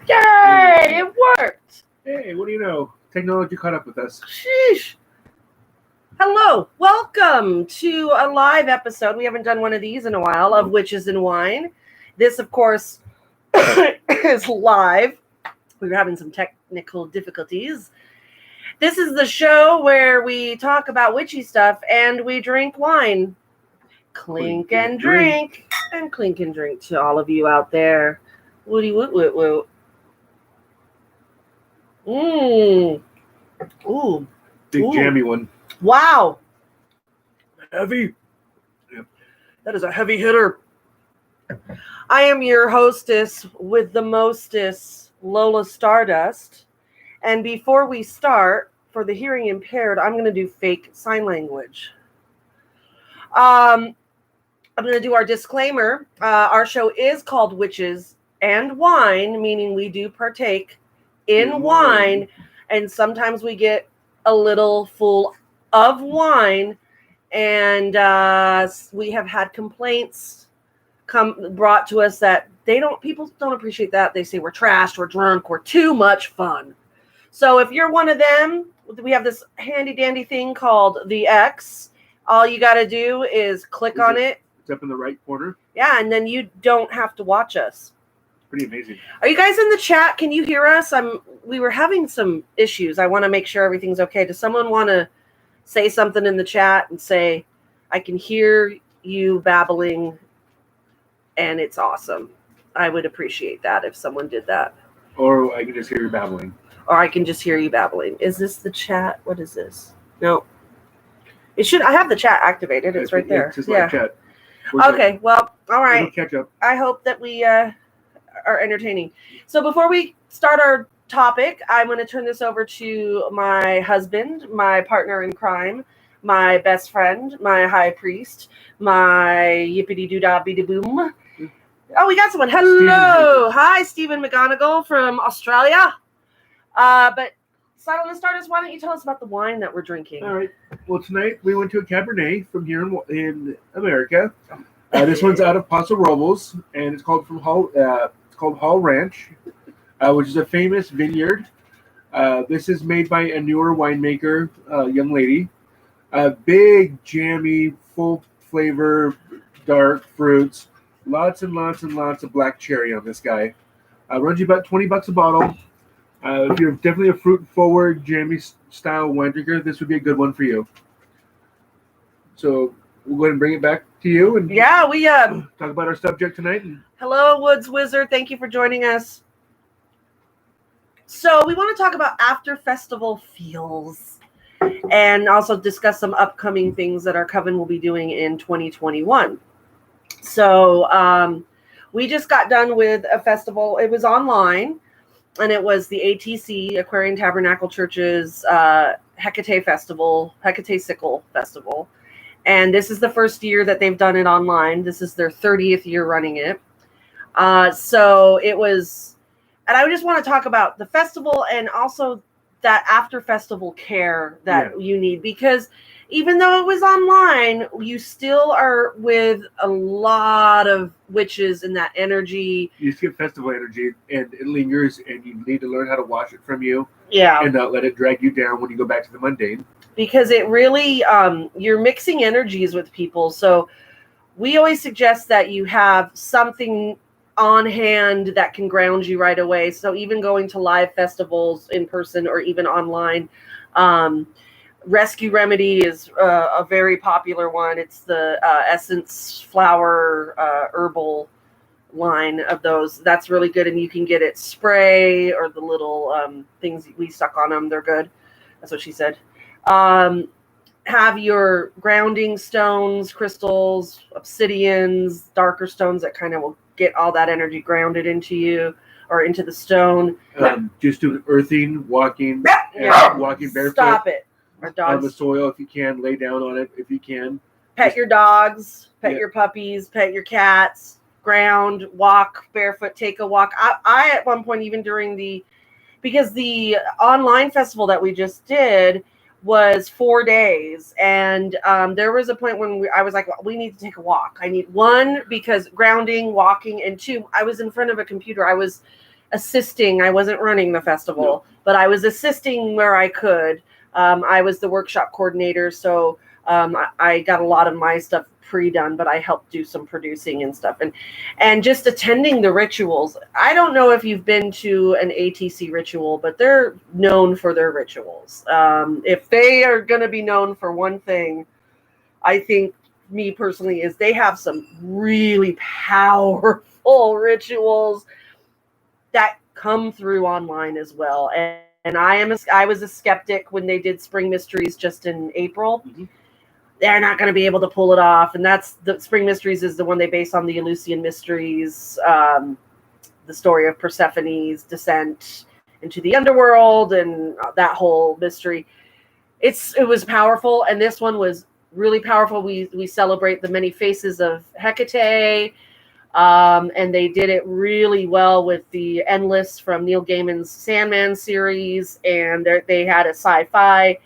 Yay! It worked! Hey, what do you know? Technology caught up with us. Sheesh! Hello, welcome to a live episode. We haven't done one of these in a while of Witches and Wine. This, of course, is live. We were having some technical difficulties. This is the show where we talk about witchy stuff and we drink wine. Clink and drink. And clink and drink to all of you out there. Woody woot woot woot. Mmm. Ooh. Big jammy one. Wow. Heavy. Yep. That is a heavy hitter. I am your hostess with the mostest, Lola Stardust. And before we start, for the hearing impaired, I'm going to do fake sign language. I'm going to do our disclaimer. Our show is called Witches and Wine, meaning we do partake in wine. And sometimes we get a little full of wine. And we have had complaints brought to us that people don't appreciate that. They say we're trashed, we're drunk, we're too much fun. So if you're one of them, we have this handy dandy thing called the X. All you got to do is click on it. It's up in the right corner. Yeah, and then you don't have to watch us. Pretty amazing. Are you guys in the chat? Can you hear us? We were having some issues. I want to make sure everything's okay. Does someone want to say something in the chat and say, I can hear you babbling and it's awesome? I would appreciate that if someone did that. Or I can just hear you babbling. Or I can just hear you babbling. Is this the chat? What is this? No. I have the chat activated. It's right there. It's just live chat. Okay, well, all right. We'll catch up. I hope that we are entertaining. So before we start our topic, I'm going to turn this over to my husband, my partner in crime, my best friend, my high priest, my yippity-doo-dah-biddy-boom. Oh, we got someone. Hello. Hi, Stephen McGonigal from Australia. But Silent Stardust, why don't you tell us about the wine that we're drinking? All right. Well, tonight we went to a Cabernet from here in America. This one's out of Paso Robles, and it's called Hall Ranch, which is a famous vineyard. This is made by a newer winemaker, young lady. Big, jammy, full flavor, dark fruits. Lots and lots and lots of black cherry on this guy. Runs you about $20 a bottle. If you're definitely a fruit-forward, jammy style wine drinker, this would be a good one for you. So we'll go ahead and bring it back to you and we talk about our subject tonight. Hello, Woods Wizard. Thank you for joining us. So we want to talk about after festival feels and also discuss some upcoming things that our coven will be doing in 2021. So we just got done with a festival. It was online. And it was the ATC, Aquarian Tabernacle Church's Hecate Sickle Festival. And this is the first year that they've done it online. This is their 30th year running it. So it was, and I just want to talk about the festival and also that after festival care that you need, because even though it was online, you still are with a lot of witches and that energy. You just get festival energy, and it lingers, and you need to learn how to wash it from you. Yeah. And not let it drag you down when you go back to the mundane. Because it really, you're mixing energies with people. So we always suggest that you have something on hand that can ground you right away. So even going to live festivals in person or even online, Rescue Remedy is a very popular one. It's the Essence Flower herbal line of those. That's really good, and you can get it spray or the little things we stuck on them. They're good. That's what she said. Have your grounding stones, crystals, obsidians, darker stones that kind of will get all that energy grounded into you or into the stone. Just do earthing, walking barefoot. Stop it. Our dogs. On the soil if you can, lay down on it if you can. Pet your dogs, pet your puppies, pet your cats, ground, walk barefoot, take a walk. I at one point, even during because the online festival that we just did was 4 days. And there was a point when I was like, well, we need to take a walk. I need one, because grounding, walking, and two, I was in front of a computer. I was assisting. I wasn't running the festival, No. but I was assisting where I could. I was the workshop coordinator, so I got a lot of my stuff pre-done, but I helped do some producing and stuff, and just attending the rituals. I don't know if you've been to an ATC ritual, but they're known for their rituals. If they are going to be known for one thing, I think, me personally, is they have some really powerful rituals that come through online as well. And I was a skeptic when they did Spring Mysteries just in April. Mm-hmm. They're not going to be able to pull it off. And that's the Spring Mysteries is the one they base on the Eleusinian Mysteries, the story of Persephone's descent into the underworld and that whole mystery. It was powerful, and this one was really powerful. We celebrate the many faces of Hecate, and they did it really well with the Endless from Neil Gaiman's Sandman series, and they had a sci-fi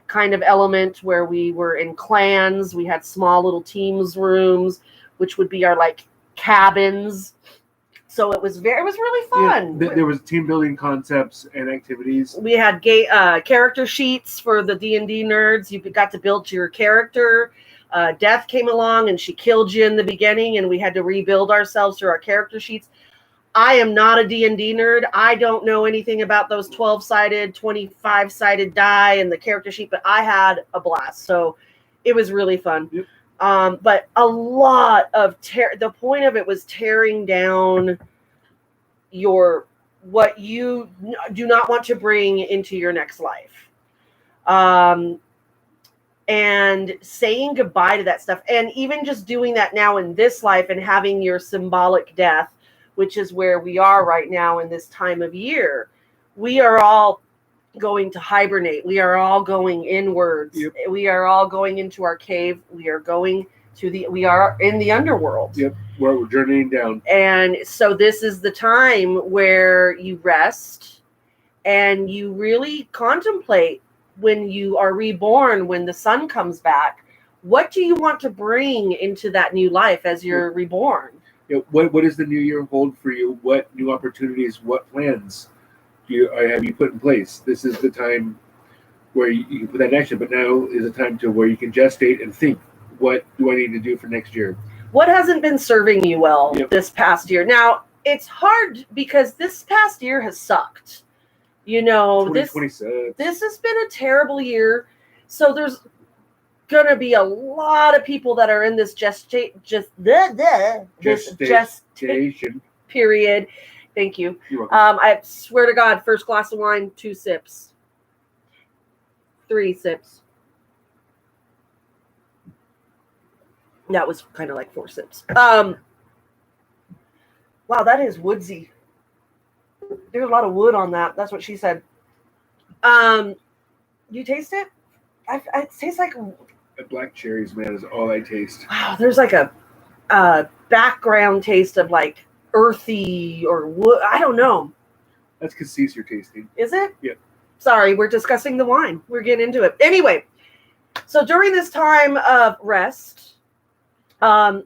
kind of element where we were in clans. We had small little teams rooms, which would be our like cabins. So it was really fun. Yeah, there was team building concepts and activities. We had character sheets for the D&D nerds. You got to build your character. Death came along and she killed you in the beginning, and we had to rebuild ourselves through our character sheets. I am not a D&D nerd. I don't know anything about those 12-sided, 25-sided die and the character sheet, but I had a blast. So it was really fun. Yep. But a lot of the point of it was tearing down what you do not want to bring into your next life. And saying goodbye to that stuff. And even just doing that now in this life and having your symbolic death, which is where we are right now in this time of year. We are all going to hibernate. We are all going inwards. Yep. We are all going into our cave. We are in the underworld. Yep, we're journeying down. And so this is the time where you rest and you really contemplate when you are reborn, when the sun comes back. What do you want to bring into that new life as you're reborn? What does the new year hold for you? What new opportunities, what plans have you put in place? This is the time where you can put that in action, but now is a time where you can gestate and think, what do I need to do for next year? What hasn't been serving you well this past year? Now, it's hard because this past year has sucked. This has been a terrible year. So there's going to be a lot of people that are in this gestation period. Thank you. You're welcome. I swear to God, first glass of wine, 2 sips, 3 sips. That was kind of like 4 sips. Wow, that is woodsy. There's a lot of wood on that. That's what she said. You taste it? It tastes like black cherries, man, is all I taste. Wow, there's like a background taste of like earthy or wood. I don't know. That's cassis you're tasting. Is it? Yep. Sorry, we're discussing the wine. We're getting into it. Anyway, so during this time of rest, I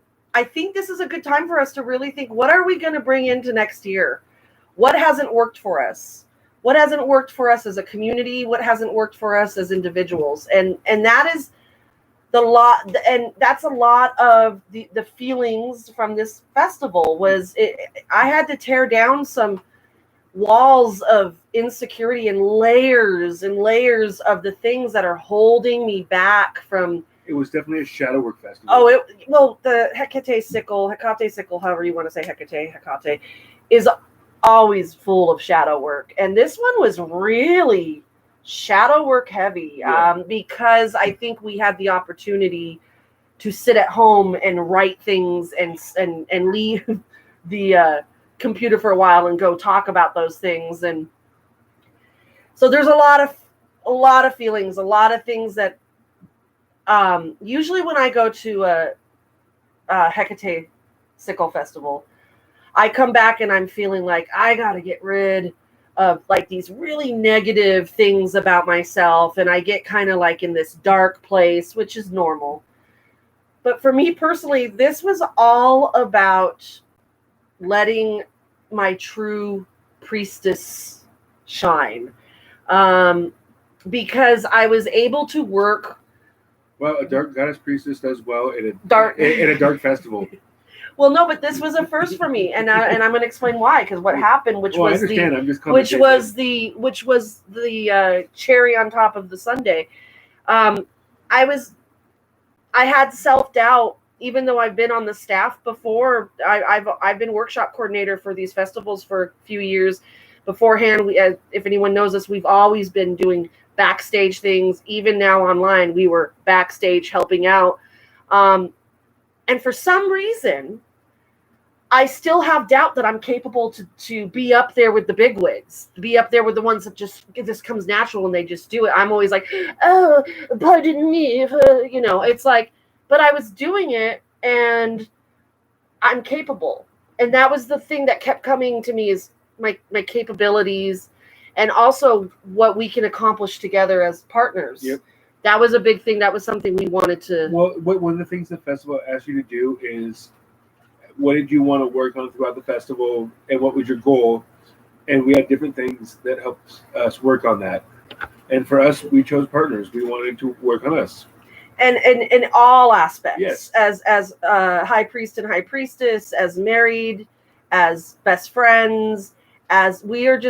think this is a good time for us to really think, what are we going to bring into next year? What hasn't worked for us? What hasn't worked for us as a community? What hasn't worked for us as individuals? And that is that's a lot of the feelings from this festival. I had to tear down some walls of insecurity and layers of the things that are holding me back from. It was definitely a shadow work festival. The Hecate sickle, however you want to say Hecate, is always full of shadow work. And this one was really shadow work heavy, because I think we had the opportunity to sit at home and write things and leave the computer for a while and go talk about those things. And so there's a lot of feelings, a lot of things that usually when I go to a Hecate sickle festival, I come back and I'm feeling like I got to get rid of like these really negative things about myself. And I get kind of like in this dark place, which is normal. But for me personally, this was all about letting my true priestess shine, because I was able to work. Well, a dark goddess priestess does well in Dark a dark festival. Well, no, but this was a first for me, and I'm going to explain why. Because what happened, which was the cherry on top of the sundae. I had self-doubt, even though I've been on the staff before. I've been workshop coordinator for these festivals for a few years. Beforehand, if anyone knows us, we've always been doing backstage things. Even now online, we were backstage helping out. And for some reason, I still have doubt that I'm capable to be up there with the bigwigs, to be up there with the ones that this comes natural and they just do it. I'm always like, oh, pardon me, it's like, but I was doing it and I'm capable. And that was the thing that kept coming to me, is my capabilities and also what we can accomplish together as partners. Yep. That was a big thing. That was something we wanted to. Well, one of the things the festival asked you to do is, what did you want to work on throughout the festival, and what was your goal? And we had different things that helped us work on that. And for us, we chose partners. We wanted to work on us. And in all aspects, yes. as high priest and high priestess, as married, as best friends, as we are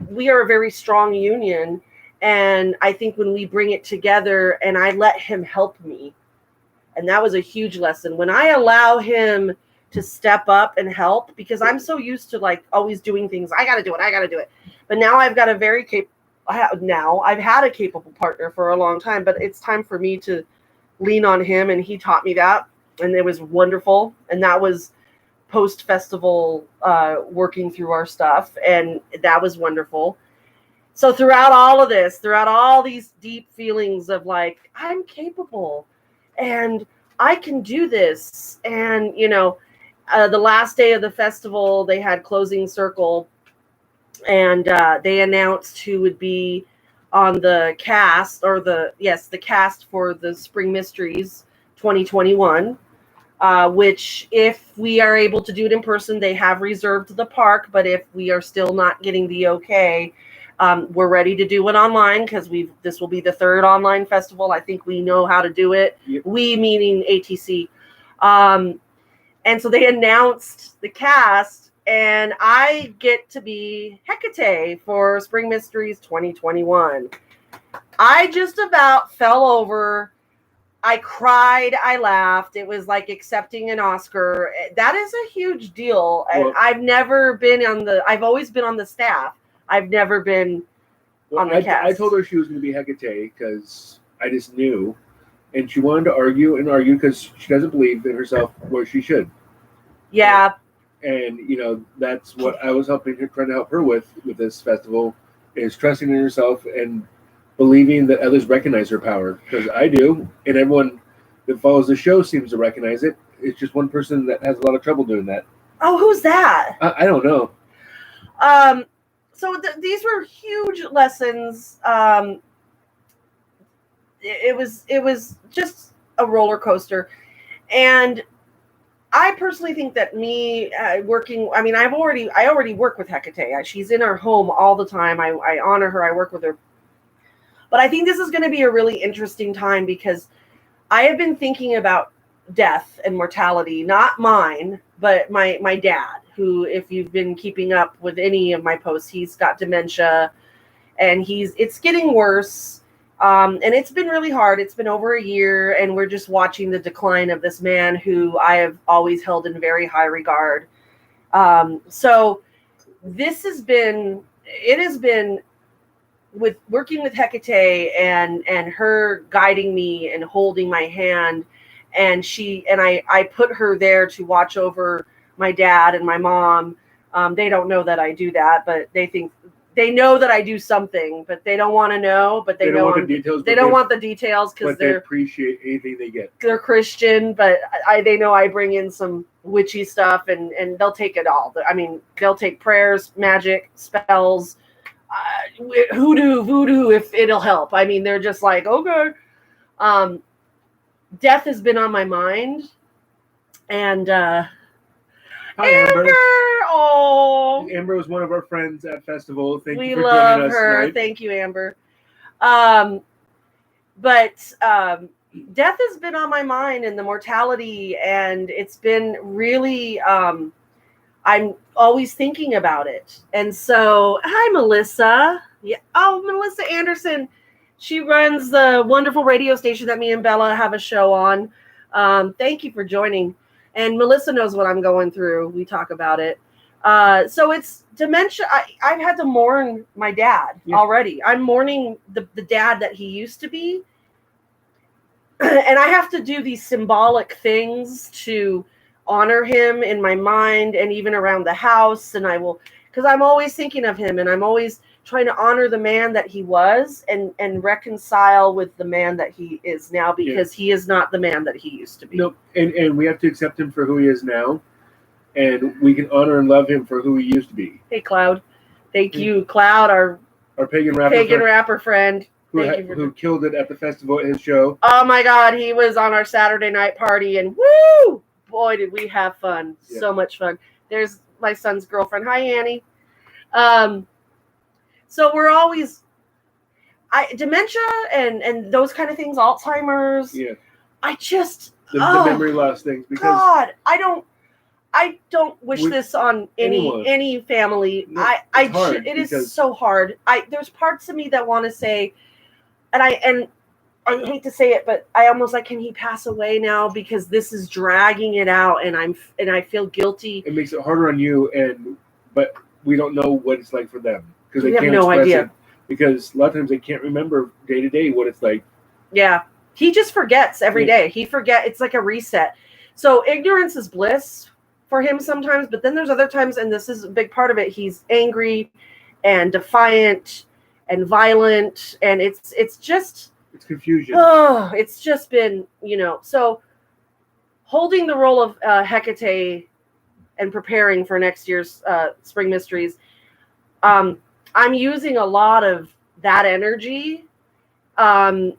a very strong union. And I think when we bring it together, and I let him help me, and that was a huge lesson. When I allow him to step up and help, because I'm so used to like always doing things. I got to do it. But now I've got a very I've had a capable partner for a long time, but it's time for me to lean on him. And he taught me that. And it was wonderful. And that was post-festival working through our stuff. And that was wonderful. So throughout all of this, throughout all these deep feelings of like, I'm capable and I can do this. And, the last day of the festival, they had closing circle, and they announced who would be on the cast, the cast for the Spring Mysteries 2021, which if we are able to do it in person, they have reserved the park. But if we are still not getting the okay, we're ready to do it online, because this will be the third online festival. I think we know how to do it. Yep. We meaning ATC. And so they announced the cast, and I get to be Hecate for Spring Mysteries 2021. I just about fell over. I cried. I laughed. It was like accepting an Oscar. That is a huge deal. Well, I've always been on the staff. I've never been on the cast. I told her she was going to be Hecate because I just knew. And she wanted to argue because she doesn't believe in herself where she should. Yeah. And, that's what I was trying to help her with this festival, is trusting in herself and believing that others recognize her power. Because I do, and everyone that follows the show seems to recognize it. It's just one person that has a lot of trouble doing that. Oh, who's that? I don't know. So these were huge lessons. It was just a roller coaster, and I personally think that me working. I mean, I already work with Hecate. She's in our home all the time. I honor her. I work with her, but I think this is going to be a really interesting time, because I have been thinking about death and mortality, not mine, but my dad, who, if you've been keeping up with any of my posts, he's got dementia, and it's getting worse. And it's been really hard. It's been over a year, and we're just watching the decline of this man who I have always held in very high regard. So it has been with working with Hecate and her guiding me and holding my hand. And I put her there to watch over my dad and my mom. They don't know that I do that, but they know that I do something, but they don't want to know. But they don't want the details. They don't want the details, because they appreciate anything they get. They're Christian, but they know I bring in some witchy stuff, and they'll take it all. I mean, they'll take prayers, magic, spells, voodoo, if it'll help. I mean, they're just like, okay. Death has been on my mind, and Hi, Amber. Oh, Amber was one of our friends at festival. Thank We you for love joining us her. tonight. Thank you, Amber. But death has been on my mind, and the mortality, and it's been really. I'm always thinking about it, and so hi, Melissa. Yeah. Oh, Melissa Anderson. She runs the wonderful radio station that me and Bella have a show on. Thank you for joining. And Melissa knows what I'm going through. We talk about it. So it's dementia. I've had to mourn my dad already. I'm mourning the dad that he used to be. And I have to do these symbolic things to honor him in my mind and even around the house. And I will, because I'm always thinking of him, and I'm always trying to honor the man that he was and reconcile with the man that he is now, because he is not the man that he used to be. Nope. And we have to accept him for who he is now, and we can honor and love him for who he used to be. Hey, Cloud. Thank you, Cloud, our pagan rapper friend. Who killed it at the festival at his show. Oh my God, he was on our Saturday night party, and woo! Boy, did we have fun. Yeah. So much fun. There's my son's girlfriend. Hi, Annie. So we're always dementia and those kind of things, Alzheimer's. Yeah. I just the memory loss things, because God, I don't wish this on any family. No, it is so hard. There's parts of me that want to say, and I hate to say it, but I almost like, can he pass away now, because this is dragging it out, and I feel guilty. It makes it harder on you, but we don't know what it's like for them, because they have can't no express idea. it, because a lot of times they can't remember day to day what it's like. Yeah, he just forgets every day. It's like a reset. So ignorance is bliss for him sometimes, but then there's other times, and this is a big part of it, he's angry and defiant and violent, and it's confusion. Oh, it's just been, so holding the role of Hecate and preparing for next year's Spring Mysteries, I'm using a lot of that energy. I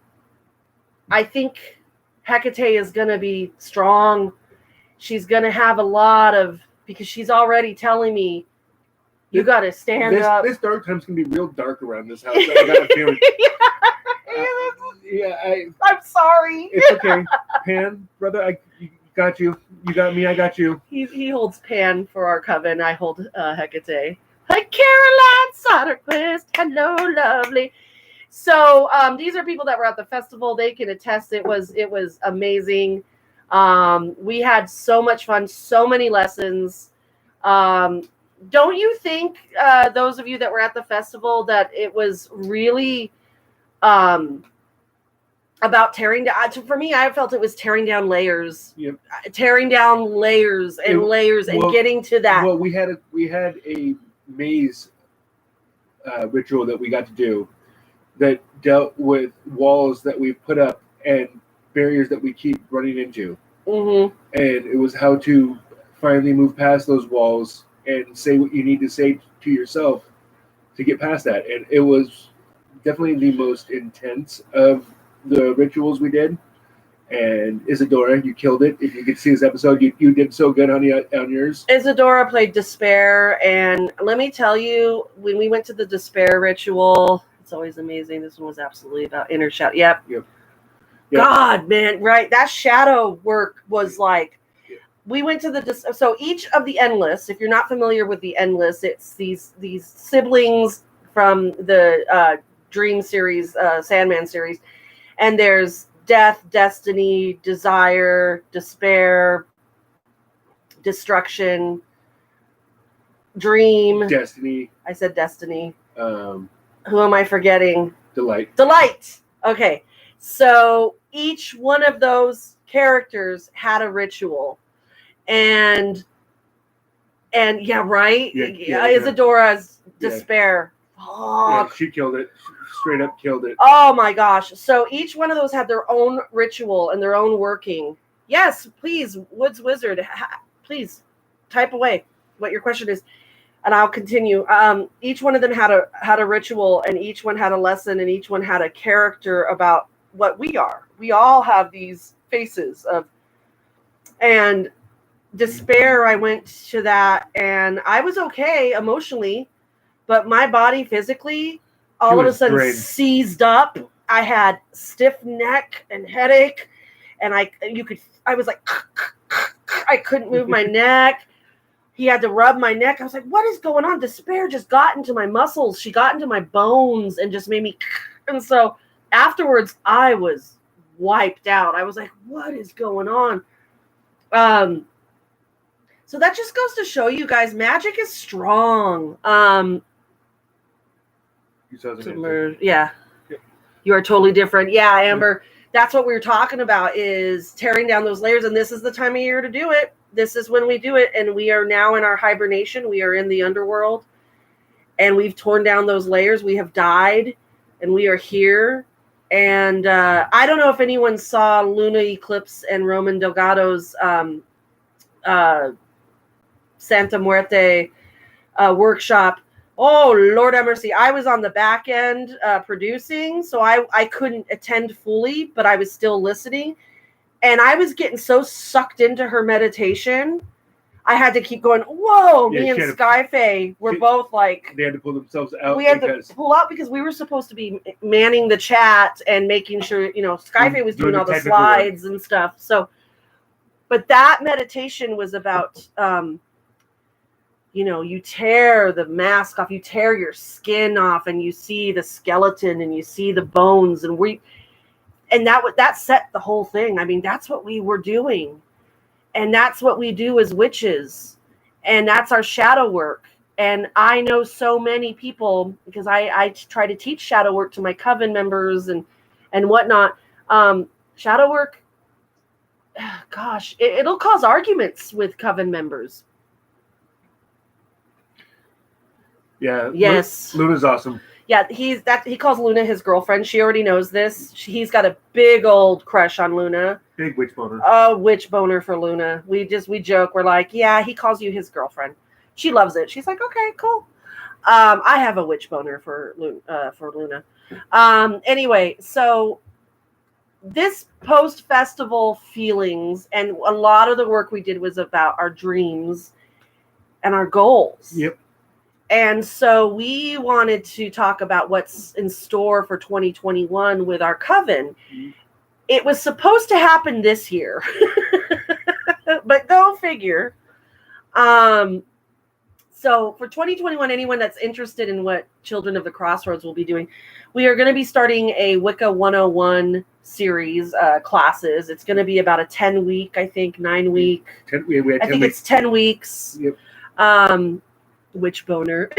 think Hecate is going to be strong. She's going to have a lot of, because she's already telling me, you got to stand up. This dark time's going to be real dark around this house. I got a feeling. I'm sorry. It's okay. Pan, brother, I got you. You got me, I got you. He holds Pan for our coven. I hold Hecate. Hi, Caroline Soderquist. Hello, lovely. So these are people that were at the festival. They can attest it was amazing. We had so much fun, so many lessons. Don't you think, those of you that were at the festival, that it was really about tearing down? For me, I felt it was tearing down layers. Yep. Tearing down layers and layers and getting to that. Well, we had a maze ritual that we got to do that dealt with walls that we put up and barriers that we keep running into. Mm-hmm. And it was how to finally move past those walls and say what you need to say to yourself to get past that. And it was definitely the most intense of the rituals we did. And Isadora, you killed it. If you could see this episode, you did so good on yours. Isadora played Despair, and let me tell you, when we went to the Despair ritual, it's always amazing. This one was absolutely about inner shadow. Yep. God, man, right? That shadow work was like, we went to so each of the Endless, if you're not familiar with the Endless, it's these siblings from the Dream series, Sandman series, and there's death, destiny, desire, despair, destruction, dream. Destiny. I said destiny. Who am I forgetting? Delight. Okay. So each one of those characters had a ritual. And yeah, right? Yeah, Isadora's despair. Yeah, she killed it. Straight up killed it. Oh my gosh. So each one of those had their own ritual and their own working. Yes, please, Woods Wizard, please type away what your question is, and I'll continue. Each one of them had a ritual, and each one had a lesson, and each one had a character about what we are. We all have these faces of, and despair, I went to that, and I was okay emotionally, but my body physically all of a sudden seized up. I had stiff neck and headache, and I was like, I couldn't move my neck. He had to rub my neck. I was like, what is going on? Despair just got into my muscles. She got into my bones and just made me. And so afterwards, I was wiped out. I was like, what is going on? So that just goes to show you guys, magic is strong. Yeah. You are totally different. Yeah, Amber. That's what we were talking about, is tearing down those layers. And this is the time of year to do it. This is when we do it. And we are now in our hibernation. We are in the underworld. And we've torn down those layers. We have died. And we are here. And I don't know if anyone saw Luna Eclipse and Roman Delgado's Santa Muerte workshop. Oh, Lord have mercy. I was on the back end producing, so I couldn't attend fully, but I was still listening. And I was getting so sucked into her meditation, I had to keep going, whoa, me and Skyfae were both like... They had to pull themselves out. We had to pull out because we were supposed to be manning the chat and making sure, Skyfae was doing all the slides and stuff. So, but that meditation was about... you tear the mask off, you tear your skin off, and you see the skeleton and you see the bones, and that set the whole thing. I mean, that's what we were doing, and that's what we do as witches, and that's our shadow work. And I know so many people, because I try to teach shadow work to my coven members and whatnot. Shadow work, gosh, it'll cause arguments with coven members. Yeah. Yes. Luna's awesome. Yeah, he calls Luna his girlfriend. She already knows this. He's got a big old crush on Luna. Big witch boner. Oh, witch boner for Luna. We joke. We're like, yeah, he calls you his girlfriend. She loves it. She's like, okay, cool. I have a witch boner for Luna. Anyway, so this post-festival feelings, and a lot of the work we did was about our dreams and our goals. Yep. And so we wanted to talk about what's in store for 2021 with our coven. Mm-hmm. It was supposed to happen this year, but go figure. So for 2021, anyone that's interested in what Children of the Crossroads will be doing, we are going to be starting a Wicca 101 series classes. It's going to be about a 10-week, I think, 9-week. I think it's 10 weeks. Yep. Witch boner.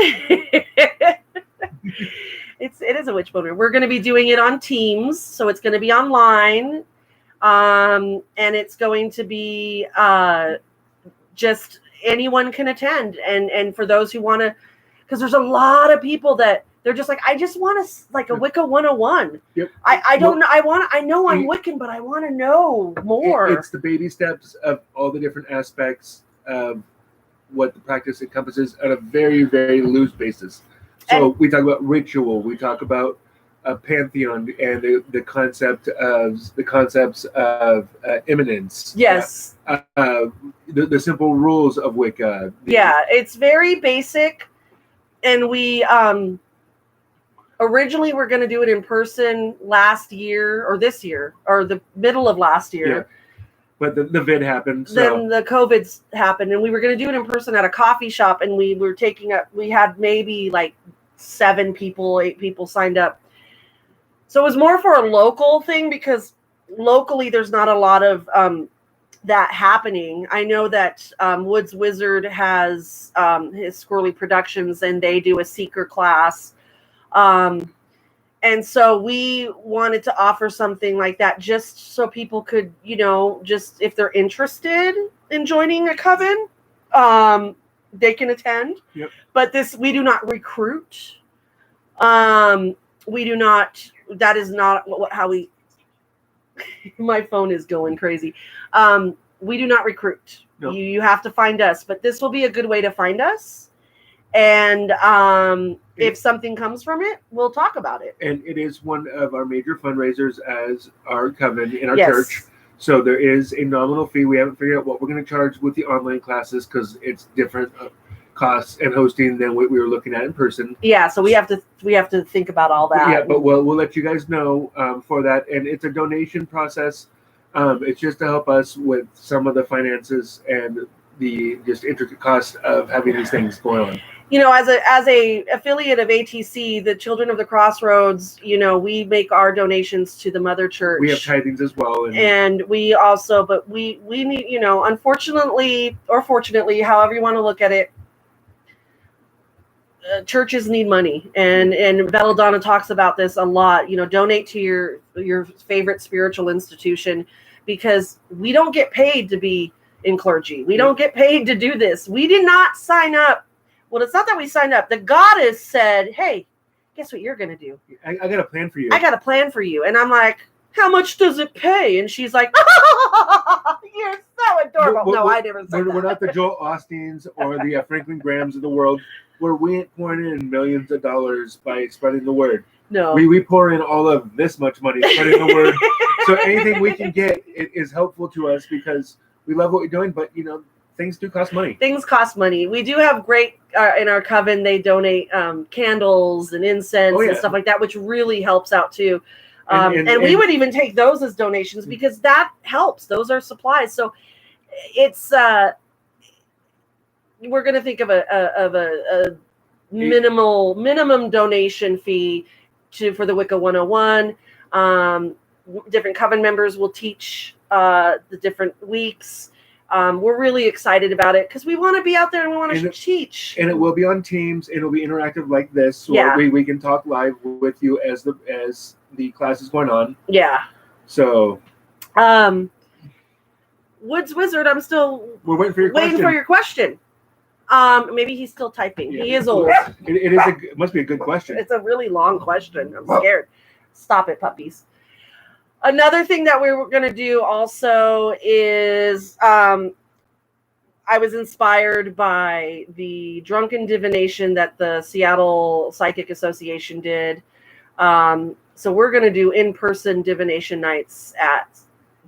It is a witch boner. We're going to be doing it on Teams, so it's going to be online, and it's going to be just anyone can attend, and for those who want to, because there's a lot of people that they're just like, I just want to like a Wicca 101. Yep. I don't know. I know I'm Wiccan, but I want to know more. It's the baby steps of all the different aspects of what the practice encompasses on a very, very loose basis. So we talk about ritual, we talk about a pantheon, and the concepts of imminence. Yes. The simple rules of Wicca. Yeah, it's very basic, and we originally were going to do it in person last year or this year or the middle of last year. Yeah. But the vid happened. So. Then the COVID's happened, and we were going to do it in person at a coffee shop, and we had maybe like 8 people signed up. So it was more for a local thing, because locally there's not a lot of that happening. I know that Woods Wizard has his Squirrely Productions, and they do a seeker class. And so we wanted to offer something like that just so people could, just if they're interested in joining a coven, they can attend. Yep. But we do not recruit. We do not, that is not how we, my phone is going crazy. We do not recruit. No. You have to find us, but this will be a good way to find us. And if something comes from it, we'll talk about it. And it is one of our major fundraisers as our coven in our yes. church. So there is a nominal fee. We haven't figured out what we're going to charge with the online classes because it's different costs and hosting than what we were looking at in person. Yeah, so we have to think about all that. Yeah, but we'll let you guys know for that, and it's a donation process. It's just to help us with some of the finances and the just intricate cost of having these things going on. You know, as a affiliate of ATC, the Children of the Crossroads, you know, we make our donations to the Mother Church. We have tithings as well, and we also, but we need, you know, unfortunately or fortunately, however you want to look at it, churches need money, and Belladonna talks about this a lot. You know, donate to your favorite spiritual institution, because we don't get paid to be in clergy. We don't get paid to do this. We did not sign up. Well, it's not that we signed up. The goddess said, "Hey, guess what you're going to do? I got a plan for you. I got a plan for you." And I'm like, "How much does it pay?" And she's like, "You're so adorable." No, I never said that. We're not the Joel Austins or the Franklin Grahams of the world, where we ain't pouring in millions of dollars by spreading the word. No. We pour in all of this much money spreading the word. So anything we can get is helpful to us because we love what we're doing, but, you know, things do cost money. Things cost money. We do have great, in our coven, they donate candles and incense and stuff like that, which really helps out too. And we would even take those as donations because that helps. Those are supplies. So it's, we're going to think of a minimum donation fee for the Wicca 101. Different coven members will teach the different weeks. We're really excited about it because we want to be out there and we want to teach. And it will be on Teams. It'll be interactive like this, so we can talk live with you as the class is going on. Yeah. So, Woods Wizard, we're waiting for your question. Maybe he's still typing. Yeah. He is old. It must be a good question. It's a really long question. I'm scared. Stop it, puppies. Another thing that we were going to do also is I was inspired by the drunken divination that the Seattle Psychic Association did. So we're going to do in-person divination nights at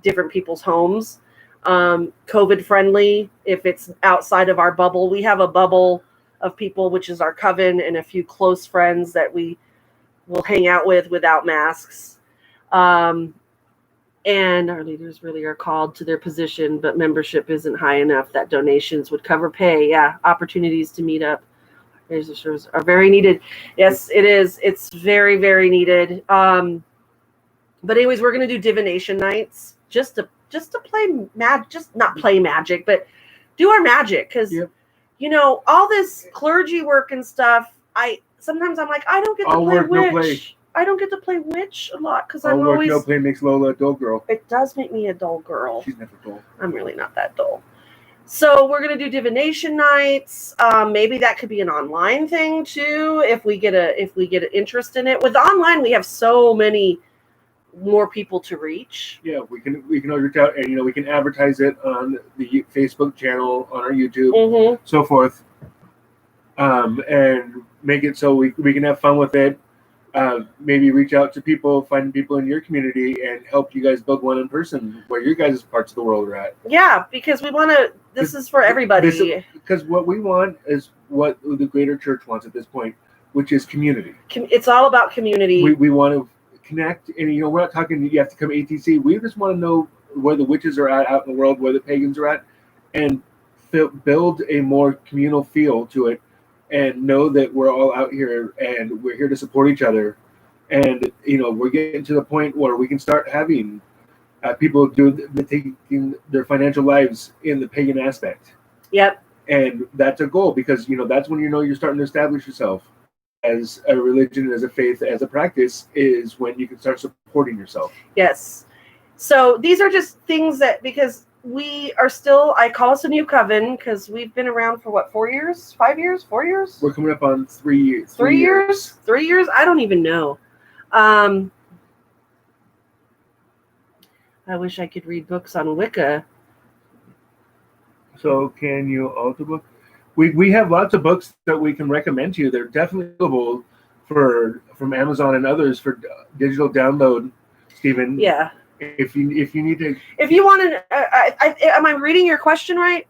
different people's homes. COVID friendly, if it's outside of our bubble. We have a bubble of people, which is our coven, and a few close friends that we will hang out with without masks. And our leaders really are called to their position, but membership isn't high enough that donations would cover pay. Yeah, opportunities to meet up are very needed. Yes, it is. It's very, very needed. But anyways, we're going to do divination nights just to play not play magic, but do our magic. Because, you know, all this clergy work and stuff, sometimes I'm like, I don't get to play witch. I don't get to play witch a lot because I'm always... no play makes Lola a dull girl. It does make me a dull girl. She's never dull. I'm really not that dull. So we're going to do divination nights. Maybe that could be an online thing too, if we get an interest in it. With online, we have so many more people to reach. Yeah, we can reach out, and we can advertise it on the Facebook channel, on our YouTube, so forth, and make it so we can have fun with it. Maybe reach out to people, find people in your community, and help you guys build one in person where your guys' parts of the world are at. Yeah, because we want to. This is for everybody. Because what we want is what the greater church wants at this point, which is community. It's all about community. We want to connect, and we're not talking. You have to come ATC. We just want to know where the witches are at out in the world, where the pagans are at, and build a more communal feel to it. And know that we're all out here and we're here to support each other. And, we're getting to the point where we can start having people taking their financial lives in the pagan aspect. Yep. And that's a goal because, that's when you're starting to establish yourself as a religion, as a faith, as a practice, is when you can start supporting yourself. Yes. So these are just things that, because we are still, I call us a new coven because we've been around for what, 4 years, 5 years, 4 years? We're coming up on 3 years. 3 years? 3 years? I don't even know. I wish I could read books on Wicca. So can you alter book? We have lots of books that we can recommend to you. They're definitely available from Amazon and others for digital download, Stephen. Yeah. If you need to, If you want to, am I reading your question right?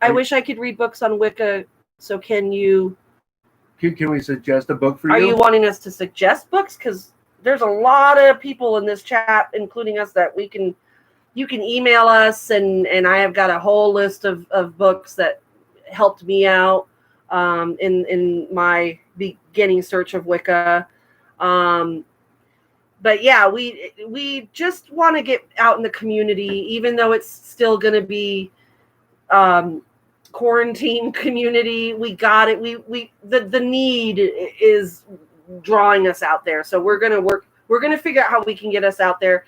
I wish I could read books on Wicca. So can we suggest a book for you? Are you wanting us to suggest books? Because there's a lot of people in this chat, including us, that you can email us, and I have got a whole list of books that helped me out in my beginning search of Wicca. But yeah, we just want to get out in the community, even though it's still going to be quarantine community. We got it. The need is drawing us out there. So we're going to work. We're going to figure out how we can get us out there.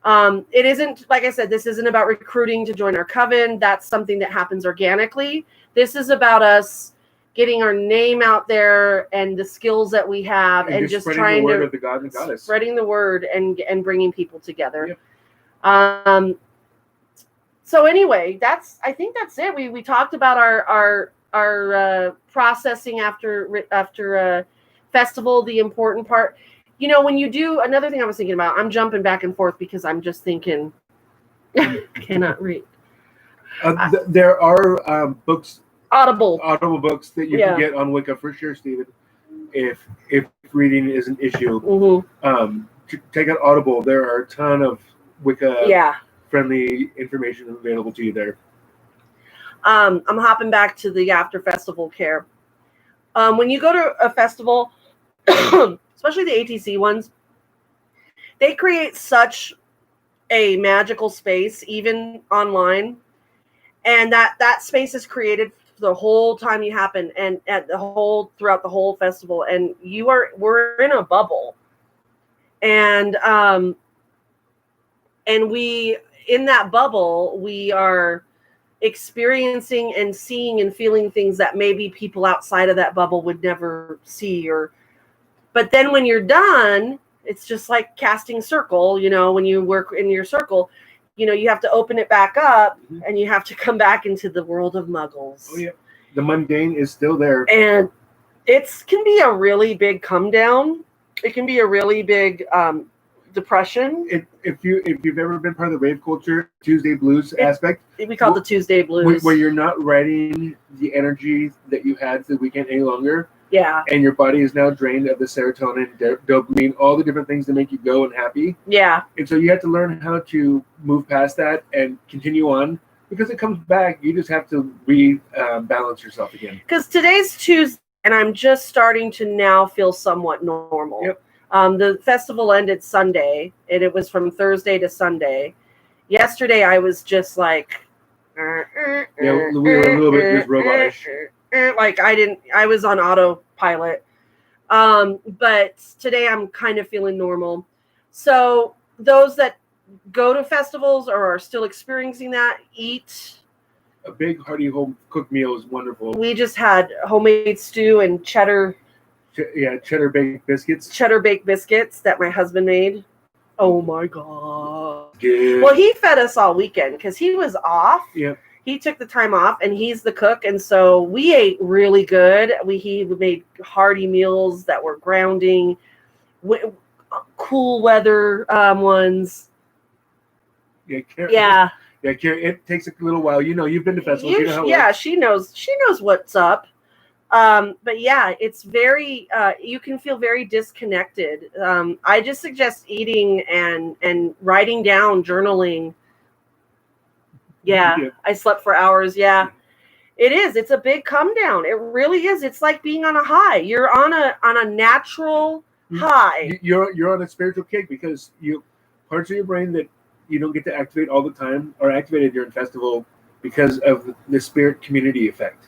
It isn't, like I said, this isn't about recruiting to join our coven. That's something that happens organically. This is about us getting our name out there and the skills that we have, and just trying the word to of the God and Goddess. Spreading the word and bringing people together. Yep. So anyway, I think that's it. We talked about our processing after festival, the important part. You know, when you do, another thing I was thinking about, I'm jumping back and forth because I'm just thinking, I cannot read. There are books, Audible books that you can get on Wicca for sure, Stephen. If reading is an issue, take out Audible. There are a ton of Wicca friendly information available to you there. I'm hopping back to the after festival care. When you go to a festival, especially the ATC ones, they create such a magical space, even online, and that space is created the whole time you happen, and throughout the whole festival, and we're in a bubble, and we, in that bubble, we are experiencing and seeing and feeling things that maybe people outside of that bubble would never see. But then when you're done, it's just like casting circle. You know, when you work in your circle, you know, you have to open it back up, and you have to come back into the world of muggles. Oh yeah, the mundane is still there, and it can be a really big come down. It can be a really big depression. If you've ever been part of the rave culture, Tuesday blues aspect, we call it the Tuesday blues, where you're not riding the energy that you had for the weekend any longer. Yeah. And your body is now drained of the serotonin, dopamine, all the different things that make you go and happy. Yeah. And so you have to learn how to move past that and continue on, because it comes back. You just have to balance yourself again. Because today's Tuesday, and I'm just starting to now feel somewhat normal. Yep. The festival ended Sunday, and it was from Thursday to Sunday. Yesterday, I was just like... we were a little bit just robotish. Like I was on autopilot. But today I'm kind of feeling normal. So those that go to festivals or are still experiencing that, eat. A big hearty home cooked meal is wonderful. We just had homemade stew and cheddar baked biscuits. Cheddar baked biscuits that my husband made. Oh my God. Good. Well, he fed us all weekend because he was off. Yep. He took the time off, and he's the cook, and so we ate really good. He made hearty meals that were grounding, cool weather ones. Yeah. It takes a little while. You know, you've been to festivals. You know how it works. She knows what's up. But yeah, it's very. You can feel very disconnected. I just suggest eating and writing down, journaling. Yeah, I slept for hours. Yeah, it is. It's a big come down. It really is. It's like being on a high. You're on a natural high. You're on a spiritual kick because parts of your brain that you don't get to activate all the time are activated during festival because of the spirit community effect.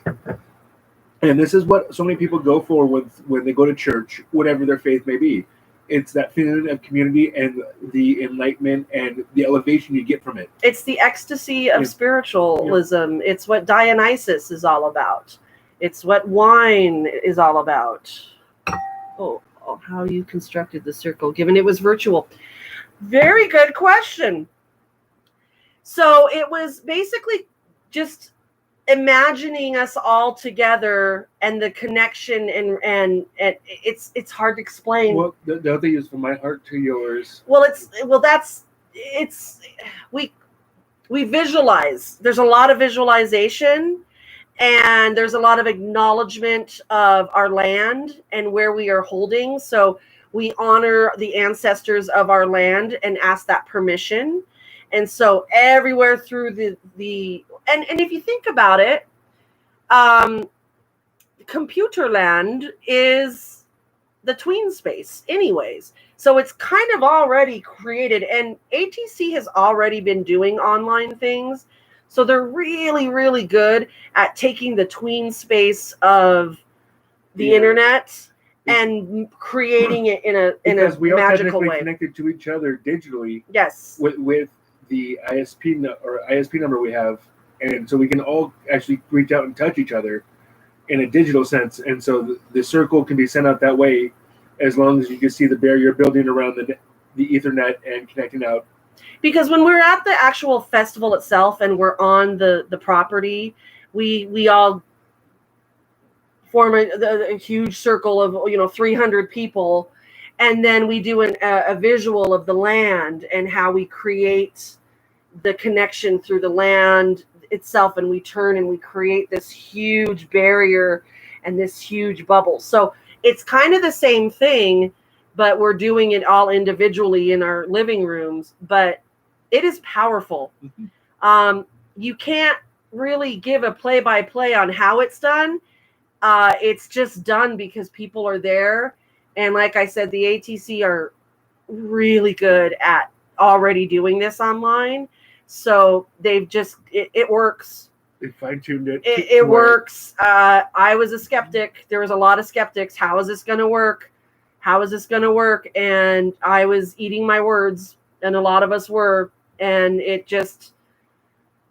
And this is what so many people go for when they go to church, whatever their faith may be. It's that feeling of community and the enlightenment and the elevation you get from it. It's the ecstasy of spiritualism. Yeah. It's what Dionysus is all about. It's what wine is all about. Oh, how you constructed the circle, given it was virtual. Very good question. So it was basically just imagining us all together and the connection and it's hard to explain. Well, the other thing is from my heart to yours. Well, it's we visualize. There's a lot of visualization, and there's a lot of acknowledgement of our land and where we are holding. So we honor the ancestors of our land and ask that permission. And so everywhere through the and if you think about it, computer land is the tween space anyways. So it's kind of already created, and ATC has already been doing online things. So they're really, really good at taking the tween space of the internet and creating it in a because we are magical technically way. connected to each other digitally. Yes. With the ISP number we have, and so we can all actually reach out and touch each other in a digital sense. And so the circle can be sent out that way, as long as you can see the barrier building around the Ethernet and connecting out. Because when we're at the actual festival itself and we're on the property, we all form a huge circle of 300 people, and then we do a visual of the land and how we create the connection through the land itself, and we turn and we create this huge barrier and this huge bubble. So it's kind of the same thing, but we're doing it all individually in our living rooms. But it is powerful. Mm-hmm. You can't really give a play-by-play on how it's done. It's just done because people are there. And like I said, the ATC are really good at already doing this online. So they've just, it works. They fine-tuned it. It works. I was a skeptic. There was a lot of skeptics. How is this going to work? How is this going to work? And I was eating my words, and a lot of us were. And it just,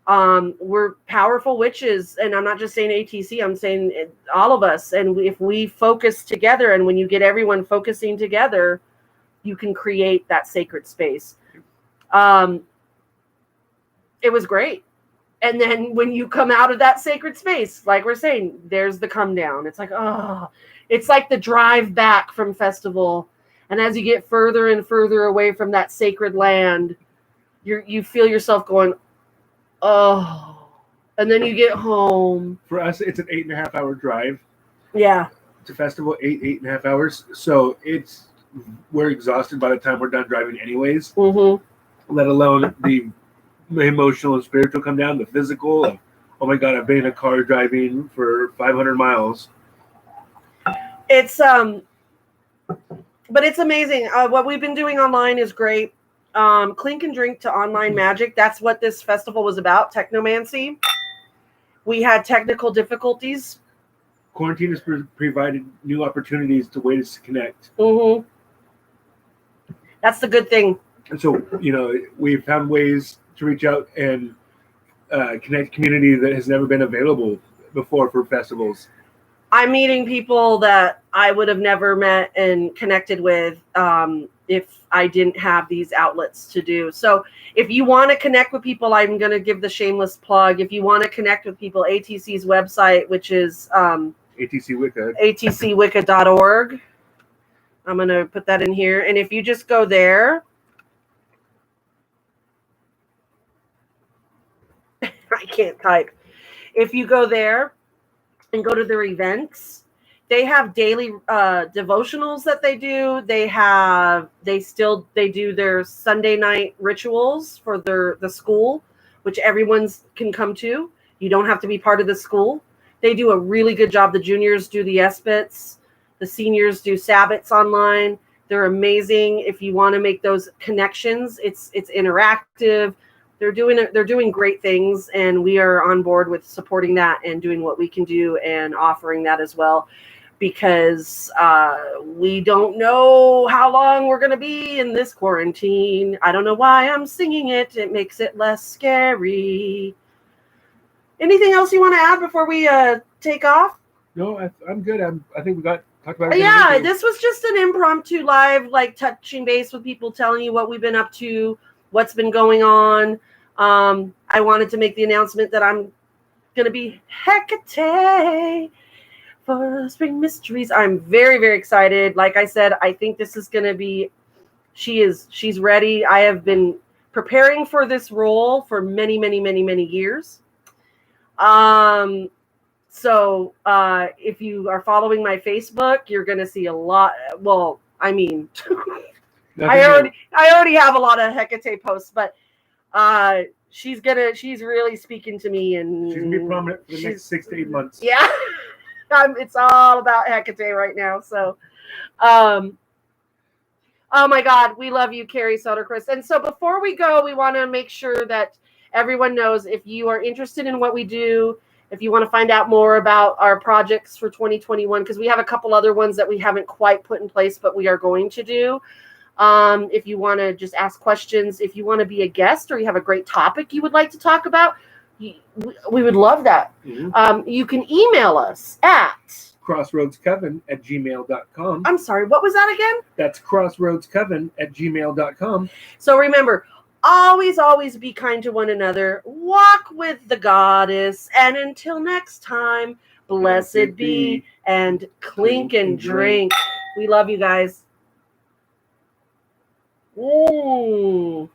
we're powerful witches. And I'm not just saying ATC, I'm saying all of us. And if we focus together, and when you get everyone focusing together, you can create that sacred space. It was great. And then when you come out of that sacred space, like we're saying, there's the come down. It's like, oh, it's like the drive back from festival. And as you get further and further away from that sacred land, you feel yourself going, oh, and then you get home. For us, it's an 8.5 hour drive. Yeah. To festival, 8.5 hours. So we're exhausted by the time we're done driving anyways. Mm-hmm. Let alone the emotional and spiritual come down, the physical. Of, oh my God, I've been in a car driving for 500 miles. It's but it's amazing. What we've been doing online is great. Clink and drink to online magic. That's what this festival was about. Technomancy. We had technical difficulties. Quarantine has provided new opportunities to ways to connect. Mm-hmm. That's the good thing. And so, we've found ways to reach out and connect community that has never been available before for festivals. I'm meeting people that I would have never met and connected with if I didn't have these outlets to do. So if you want to connect with people, I'm going to give the shameless plug. If you want to connect with people, ATC's website, which is atcwicca.org. I'm going to put that in here. And if you just go there, I can't type. If you go there and go to their events, they have daily devotionals that they do. They do their Sunday night rituals for the school, which everyone can come to. You don't have to be part of the school. They do a really good job. The juniors do the SBITs. The seniors do Sabbats online. They're amazing. If you want to make those connections, it's interactive. They're doing great things, and we are on board with supporting that and doing what we can do and offering that as well, because we don't know how long we're going to be in this quarantine. I don't know why I'm singing it. It makes it less scary. Anything else you want to add before we take off? No, I'm good. I think we talked about it. Yeah, this was just an impromptu live, like touching base with people, telling you what we've been up to, what's been going on. I wanted to make the announcement that I'm going to be Hecate for Spring Mysteries. I'm very, very excited. Like I said, I think this is going to be, she's ready. I have been preparing for this role for many, many, many, many years. So if you are following my Facebook, you're going to see a lot. Well, I mean, I already have a lot of Hecate posts, but she's really speaking to me, and she's gonna be prominent for the next 6 to 8 months. Yeah, it's all about Hecate right now. So, oh my God, we love you, Carrie Soderquist. And so before we go, we want to make sure that everyone knows, if you are interested in what we do, if you want to find out more about our projects for 2021, because we have a couple other ones that we haven't quite put in place, but we are going to do. If you want to just ask questions, if you want to be a guest, or you have a great topic you would like to talk about, we would love that. Mm-hmm. You can email us at crossroadscoven@gmail.com. I'm sorry, what was that again? That's crossroadscoven@gmail.com. So remember, always be kind to one another. Walk with the goddess. And until next time, blessed be and clink and drink. We love you guys. Love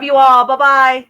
you all. Bye-bye.